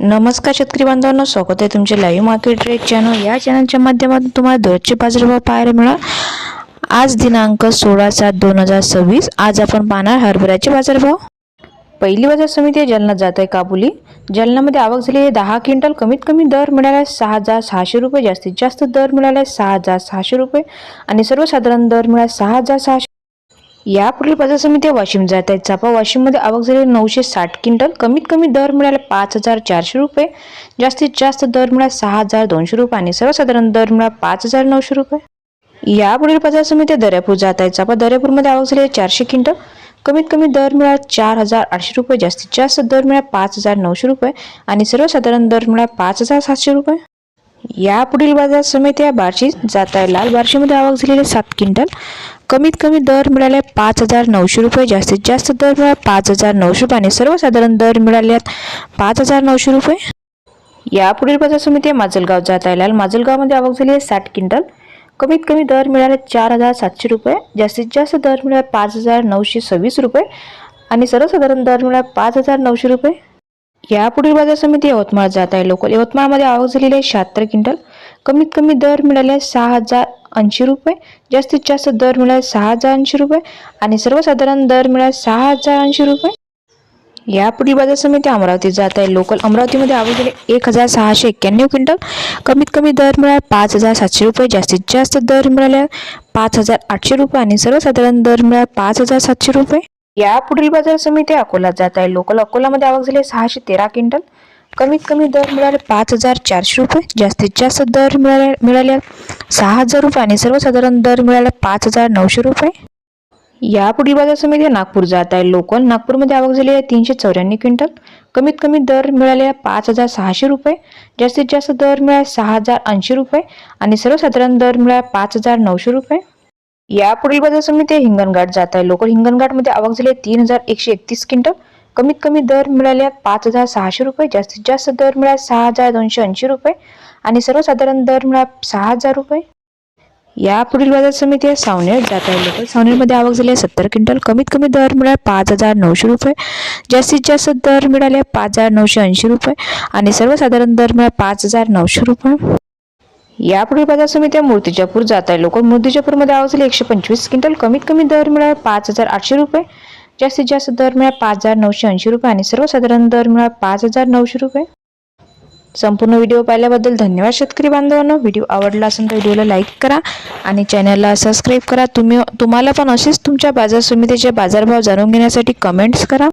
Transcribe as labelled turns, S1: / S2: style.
S1: नमस्कार शेतकरी बांधवांनो, स्वागत आहे तुमचे लाईव्ह मार्केट रेट चॅनल या चॅनलच्या माध्यमातून तुम्हाला दररोजचे बाजारभाव पाहायला मिळाल। आज दिनांक 16/7/2026। आज आपण पाहणार हरभऱ्याचे बाजारभाव। पहिली बाजार समिती आहे जालना जात आहे काबुली। जालन्यामध्ये आवक झाली आहे 10 क्विंटल। कमीत कमी दर मिळाला 6,600 रुपये, जास्तीत जास्त दर मिळाला 6,600 रुपये आणि सर्वसाधारण दर मिळाला 6,600। या पुढील बाजार समिती वाशिम जात आहे चापा। वाशिम मध्ये आवक झाली 960 क्विंटल। कमीत कमी दर मिळाला 5,400 रुपये, जास्तीत जास्त दर मिळाला 6,200 रुपये आणि सर्वसाधारण दर मिळाला 5,900 रुपये। या पुढील बाजार समिती दर्यापूर जात आहे चापा। दर्यापूर मध्ये आवक झाली 400 क्विंटल। कमीत कमी दर मिळाला 4,800 रुपये, जास्तीत जास्त दर मिळाला 5,900 रुपये आणि सर्वसाधारण दर मिळाला 5,700 रुपये। या पुढील बाजार समिती बार्शी जात आहे लाल। बार्शी मध्ये आवक झालेली 7 क्विंटल। कमीत कमी दर मिळाले 5,900 रुपये, जास्तीत जास्त दर मिळाला 5,900 रुपये आणि सर्वसाधारण दर मिळाले 5,900 रुपये। या पुढील बाजार समिती माजलगाव जात आहे लाल। माजलगाव मध्ये आवक झाली 60 क्विंटल। कमीत कमी दर मिळाले 4,700 रुपये, जास्तीत जास्त दर मिळाले 5,926 रुपये आणि सर्वसाधारण दर मिळाला 5,900 रुपये। या पुढील बाजार समिती यवतमाळ जात आहे लोकल। यवतमाळ मध्ये आवक झालेली आहे 76 क्विंटल। कमीत कमी दर मिळाले 6,080 रुपये, जास्तीत जास्त दर मिळाले 6,080 रुपये आणि सर्वसाधारण दर मिळाले 6,080 रुपये। या पुढील बाजार समिती अमरावती जात आहे लोकल। अमरावतीमध्ये आवक झाली 1,691 क्विंटल। कमीत कमी दर मिळाले 5,700 रुपये, जास्तीत जास्त दर मिळाले 5,800 रुपये आणि सर्वसाधारण दर मिळाले 5,700 रुपये। या पुढील बाजार समिती अकोला जात आहे लोकल। अकोलामध्ये आवक झाली 613 क्विंटल। कमीत कमी दर मिळाले 5,400 रुपये, जास्तीत जास्त दर मिळाले 6,000 रुपये आणि सर्वसाधारण दर मिळाले 5,900 रुपये। या पुढील बाजार समिती नागपूर जात आहे लोकल। नागपूरमध्ये आवक झाली आहे 394 क्विंटल। कमीत कमी दर मिळाले 5,600 रुपये, जास्तीत जास्त दर मिळाले 6,080 रुपये आणि सर्वसाधारण दर मिळाले 5,900 रुपये। या पुढील बाजार समिती हिंगणघाट जात आहे लोकल। हिंगणघाट मध्ये आवक झाली 3,131 क्विंटल। कमीत कमी दर मिळाले 5,600 रुपये, जास्तीत जास्त दर मिळाले 6,280 रुपये आणि सर्वसाधारण दर मिळाला 6,000 रुपये। या पुढील बाजार समिती सावनेर जात आहे लोकल। सावनेरमध्ये आवक झाली 70 क्विंटल। कमीत कमी दर मिळाले 5,900 रुपये, जास्तीत जास्त दर मिळाले 5,980 रुपये आणि सर्वसाधारण दर मिळाला 5,900 रुपये। या पुढील बाजार समिती मूर्तिजापूर जात आहे लोकल। मूर्तिजापूर मध्ये आवक झाली 125 क्विंटल। कमीत कमी दर मिळाले 5,800 रुपये, जास्तीत जास्त दर मिळाला 5,980 रुपये आणि सर्वसाधारण दर मिळाला 5,900 रुपये। संपूर्ण व्हिडिओ पाहिल्याबद्दल धन्यवाद शेतकरी बांधवांनो। व्हिडिओ आवडला असेल तर व्हिडिओला लाईक करा आणि चॅनलला सबस्क्राईब करा। तुम्हाला पण असेच तुमच्या बाजार समितीचे बाजारभाव जाणून घेण्यासाठी कमेंट्स करा।